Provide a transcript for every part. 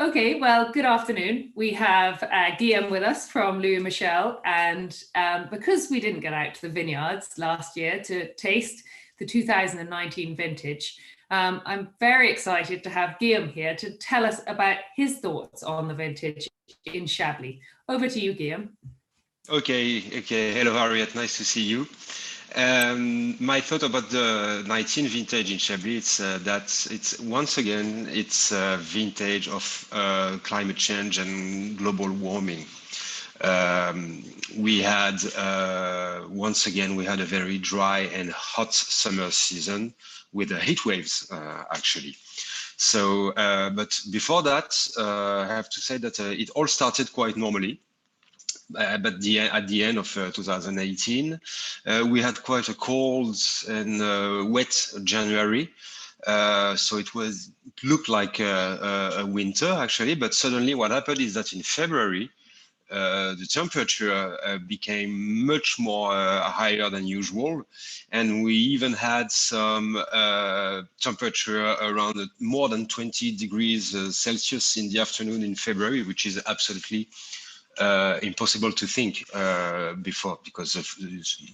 Okay, well, good afternoon. We have Guillaume with us from Guillaume Michel, and because we didn't get out to the vineyards last year to taste the 2019 vintage, I'm very excited to have Guillaume here to tell us about his thoughts on the vintage in Chablis. Over to you, Guillaume. Okay. Hello, Harriet. Nice to see you. My thought about the 19 vintage in Chablis, it's once again, it's a vintage of climate change and global warming. We had, once again, we had a very dry and hot summer season with the heat waves, actually. So, but before that, I have to say that it all started quite normally. But at the end of 2018, we had quite a cold and wet January. So it looked like a winter actually, but suddenly what happened is that in February, the temperature became much more higher than usual. And we even had some temperature around more than 20 degrees Celsius in the afternoon in February, which is absolutely impossible to think before, because it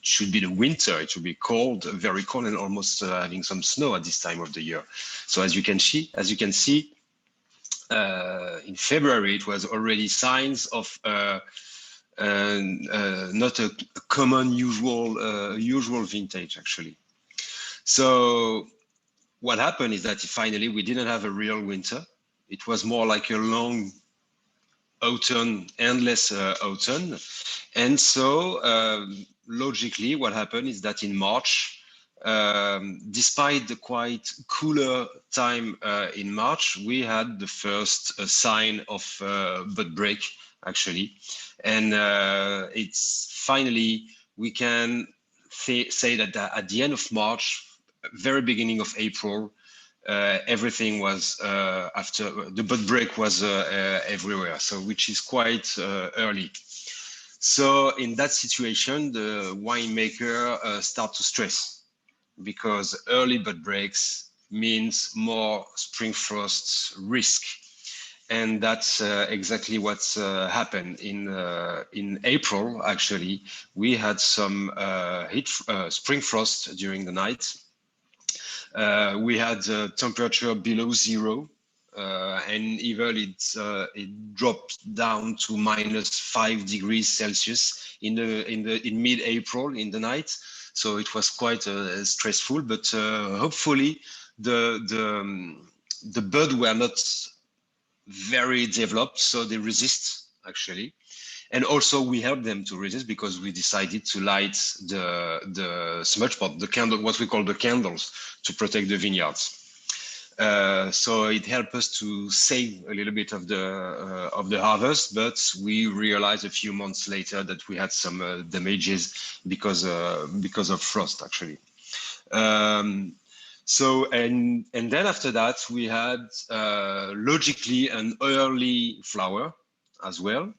should be the winter. It should be cold, very cold, and almost having some snow at this time of the year. So as you can see, in February it was already signs of not a common usual vintage actually. So what happened is that finally we didn't have a real winter. It was more like a long autumn, endless autumn. And so logically what happened is that in March, despite the quite cooler time in March, we had the first sign of bud break actually. And it's finally, we can say that at the end of March, very beginning of April, everything was after the bud break was everywhere, so which is quite early. So in that situation, the winemaker start to stress, because early bud breaks means more spring frost risk, and that's exactly what's happened in April. Actually, we had some spring frost during the night. We had temperature below zero, and even it dropped down to -5 degrees Celsius in mid-April in the night. So it was quite stressful. But hopefully the bud were not very developed, so they resist actually. And also we helped them to resist because we decided to light the smudge pot, the candle, what we call the candles, to protect the vineyards. So it helped us to save a little bit of the harvest, but we realized a few months later that we had some damages because of frost actually. So and then after that we had logically an early flower as well.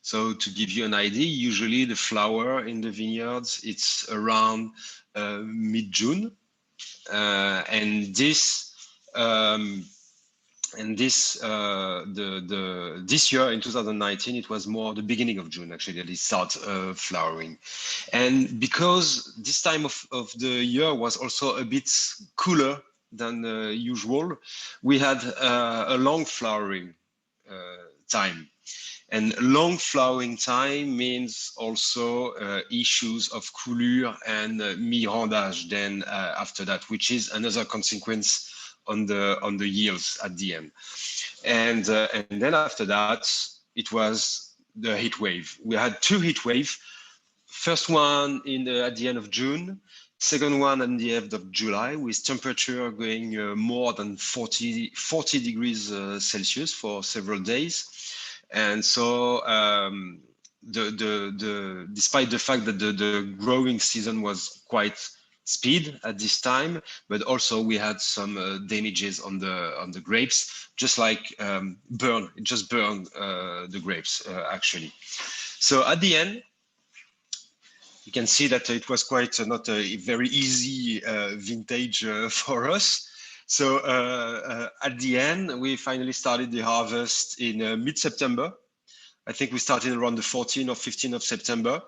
So to give you an idea, usually the flower in the vineyards, it's around mid-June, and this year in 2019 it was more the beginning of June actually that it started flowering. And because this time of the year was also a bit cooler than usual, we had a long flowering time. And long flowering time means also issues of coulure and mirandage then after that, which is another consequence on the yields at the end. And then after that, it was the heat wave. We had two heat waves. First one at the end of June, second one at the end of July, with temperature going more than 40 degrees Celsius for several days. And so despite the fact that the growing season was quite speed at this time, but also we had some damages on the grapes, just like burned the grapes actually. So at the end, you can see that it was quite not a very easy vintage for us. So at the end, we finally started the harvest in mid-September. I think we started around the 14th or 15th of September.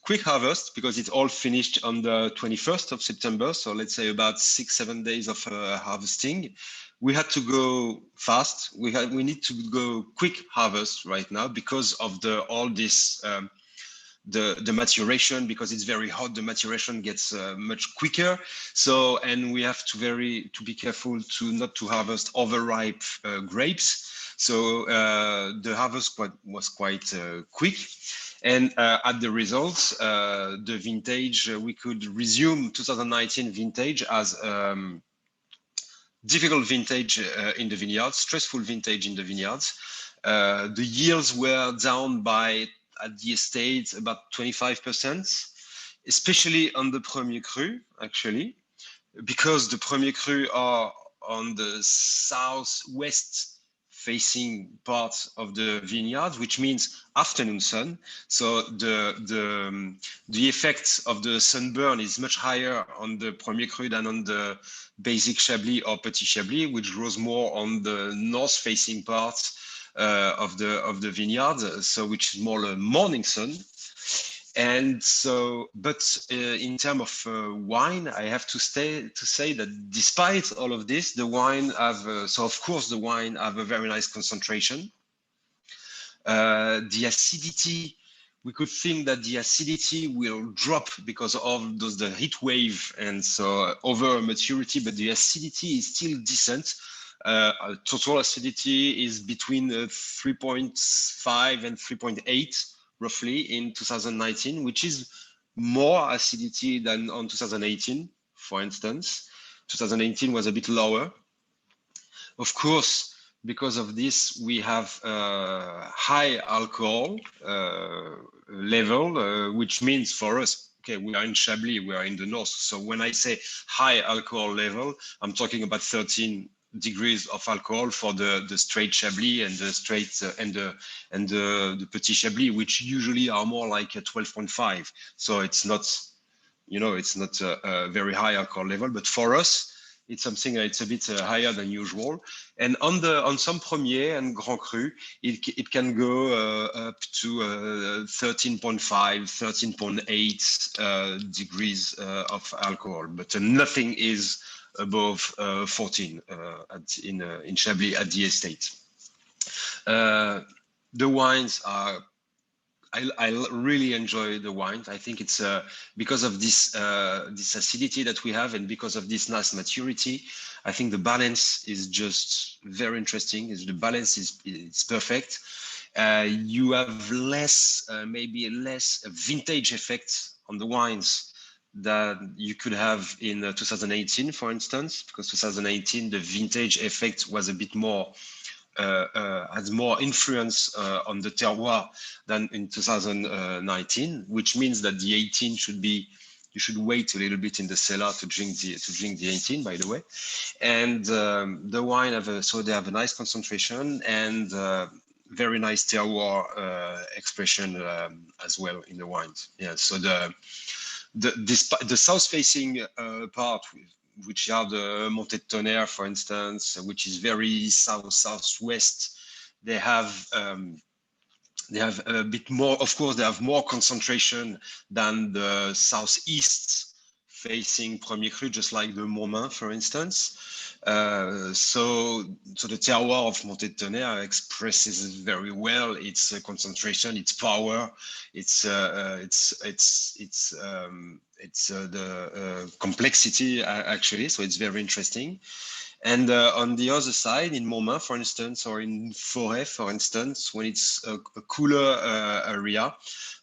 Quick harvest because it's all finished on the 21st of September. So let's say about 6-7 days of harvesting. We had to go fast. We need to go quick harvest right now because of all this the maturation, because it's very hot, the maturation gets much quicker. So, and we have to be careful not to harvest overripe grapes. So the harvest was quite quick. And at the results, the vintage, we could resume 2019 vintage as difficult vintage in the vineyards, stressful vintage in the vineyards. The yields were down by, at the estate, about 25%, especially on the Premier Cru, actually, because the Premier Cru are on the southwest facing part of the vineyard, which means afternoon sun. So the effect of the sunburn is much higher on the Premier Cru than on the basic Chablis or Petit Chablis, which grows more on the north facing part of the vineyard, so which is more a morning sun. And so, but in terms of wine, I have to say that despite all of this, the wine have, so of course the wine have a very nice concentration. The acidity, we could think that the acidity will drop because of the heat wave and so over maturity, but the acidity is still decent. Total acidity is between 3.5 and 3.8 roughly in 2019, which is more acidity than on 2018, for instance. 2018 was a bit lower. Of course, because of this, we have high alcohol level, which means for us, okay, we are in Chablis, we are in the north. So when I say high alcohol level, I'm talking about 13 degrees of alcohol for the straight Chablis and the straight and the Petit Chablis, which usually are more like 12.5. So it's not, you know, it's not a very high alcohol level, but for us, it's something it's a bit higher than usual. And on some Premier and Grand Cru, it can go up to 13.5, 13.8 degrees of alcohol, but nothing is above 14 in Chablis at the estate. The wines are, I really enjoy the wine. I think it's because of this acidity that we have and because of this nice maturity. I think the balance is just very interesting. The balance is perfect. You have less, maybe less vintage effect on the wines that you could have in 2018, for instance, because 2018, the vintage effect was a bit more, has more influence on the terroir than in 2019, which means that the 18 should be, you should wait a little bit in the cellar to drink the 18, by the way. And the wine so they have a nice concentration and very nice terroir expression as well in the wines. Yeah, so the south-facing part, which are the Montée de Tonnerre, for instance, which is very southwest, they have a bit more. Of course, they have more concentration than the southeast facing Premier Cru, just like the Mormain, for instance. So the terroir of Montée de Tonnerre expresses very well its concentration, its power, its the complexity actually. So it's very interesting. And on the other side, in Mormain, for instance, or in Forêt, for instance, when it's a cooler area,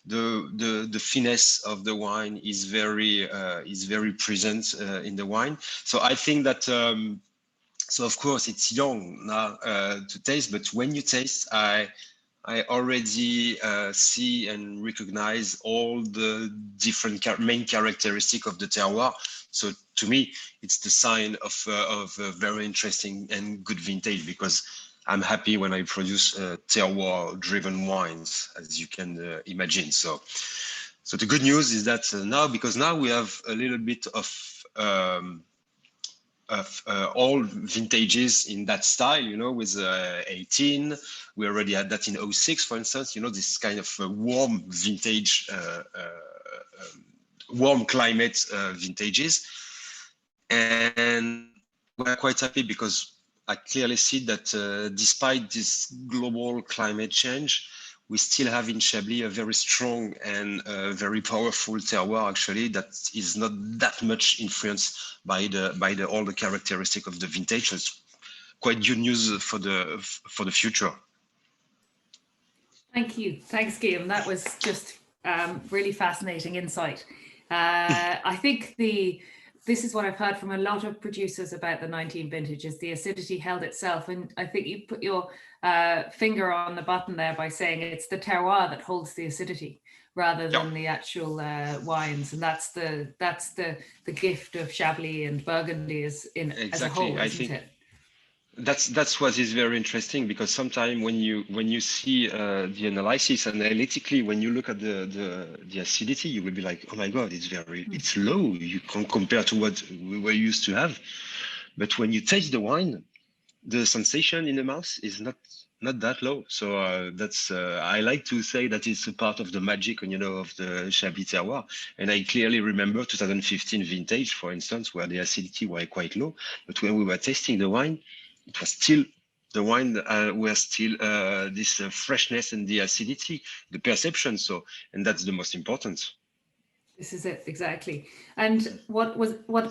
the finesse of the wine is very present in the wine. So I think that so of course it's young now to taste, but when you taste, I already see and recognize all the different main characteristics of the terroir. So to me, it's the sign of a very interesting and good vintage, because I'm happy when I produce terroir-driven wines, as you can imagine. So the good news is that now, because now we have a little bit of all vintages in that style, you know, with 18. We already had that in 06, for instance, you know, this kind of warm vintage, warm climate vintages. And we're quite happy because I clearly see that despite this global climate change, we still have in Chablis a very strong and very powerful terroir, actually, that is not that much influenced by all the characteristics of the vintage. It's quite good news for the future. Thank you. Thanks, Guillaume. That was just really fascinating insight. I think this is what I've heard from a lot of producers about the 19 vintages. The acidity held itself, and I think you put your finger on the button there by saying it's the terroir that holds the acidity rather than the actual wines, and that's the gift of Chablis and Burgundy as a whole, isn't it? That's what is very interesting, because sometimes when you see the analysis analytically, when you look at the acidity, you will be like, oh my god, it's low. You can compare to what we were used to have. But when you taste the wine, the sensation in the mouth is not that low. So that's I like to say that it's a part of the magic, you know, of the Chablis terroir. And I clearly remember 2015 vintage, for instance, where the acidity were quite low, but when we were tasting the wine, it was still the wine were still this freshness and the acidity, the perception. So, and that's the most important. This is it, exactly. And what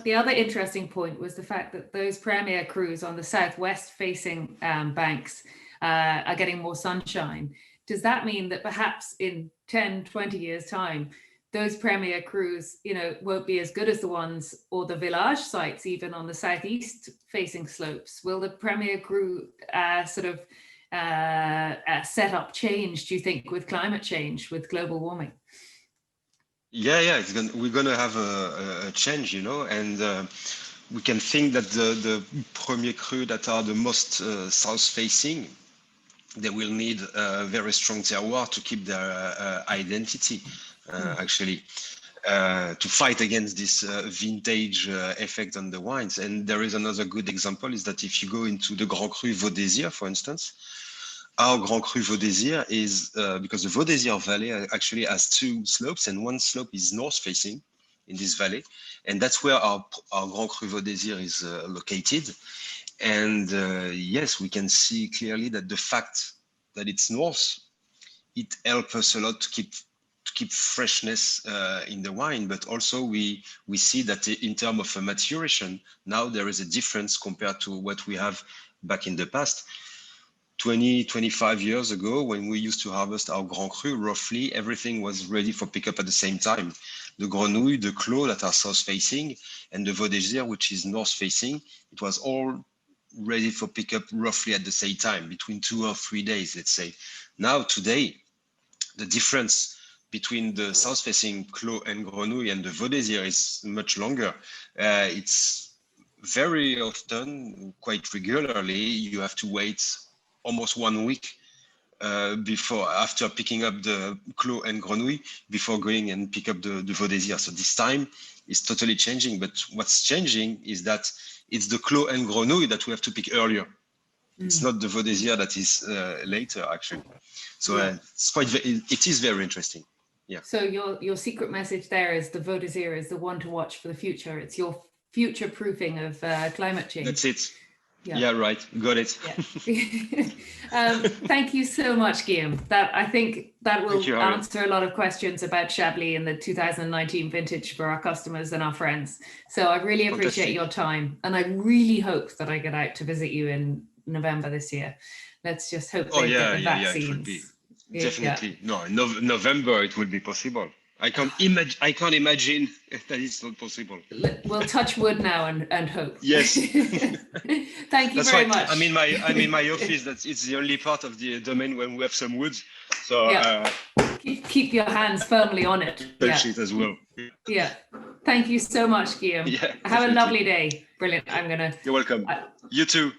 the other interesting point was the fact that those premier crus on the southwest facing banks are getting more sunshine. Does that mean that perhaps in 10, 20 years time, those premier crus, you know, won't be as good as the ones, or the village sites even on the southeast facing slopes? Will the premier cru sort of setup change, do you think, with climate change, with global warming? Yeah, we're gonna have a change, you know, and we can think that the premier cru that are the most south facing, they will need a very strong terroir to keep their identity, actually, to fight against this vintage effect on the wines. And there is another good example, is that if you go into the Grand Cru Vaudésire, for instance, our Grand Cru Vaudésire is, because the Vaudésire Valley actually has two slopes, and one slope is north facing in this valley. And that's where our Grand Cru Vaudésire is located. And yes, we can see clearly that the fact that it's north, it helps us a lot to keep freshness in the wine. But also we see that in terms of maturation, now there is a difference compared to what we have back in the past. 25 years ago, when we used to harvest our Grand Cru, roughly everything was ready for pickup at the same time. The Grenouille, the Clos that are south facing, and the Vaudésire, which is north facing, it was all ready for pickup roughly at the same time, between 2 or 3 days, let's say. Now, today, the difference between the south facing Clos and Grenouille and the Vaudésire is much longer. It's very often, quite regularly, you have to wait almost 1 week after picking up the Clos and Grenouille before going and pick up the Vaudésire. So this time is totally changing. But what's changing is that it's the Clos and Grenouille that we have to pick earlier. It's not the Vaudésire that is later, actually. So it is very interesting. Yeah. So your secret message there is the Vaudésire is the one to watch for the future. It's your future proofing of climate change. That's it. Yeah, right. Got it. Yeah. Thank you so much, Guillaume. I think that will answer a lot of questions about Chablis in the 2019 vintage for our customers and our friends. So I really appreciate your time, and I really hope that I get out to visit you in November this year. Let's just hope they get the vaccines. It will be. Definitely. No, in November it will be possible. I can't imagine if that is not possible. We'll touch wood now and hope. Yes. Thank you very much. I'm in my office. It's the only part of the domain when we have some wood. So keep your hands firmly on it. Touch it as well. Yeah. Thank you so much, Guillaume. Yeah, have a lovely day. Brilliant. You're welcome. You too.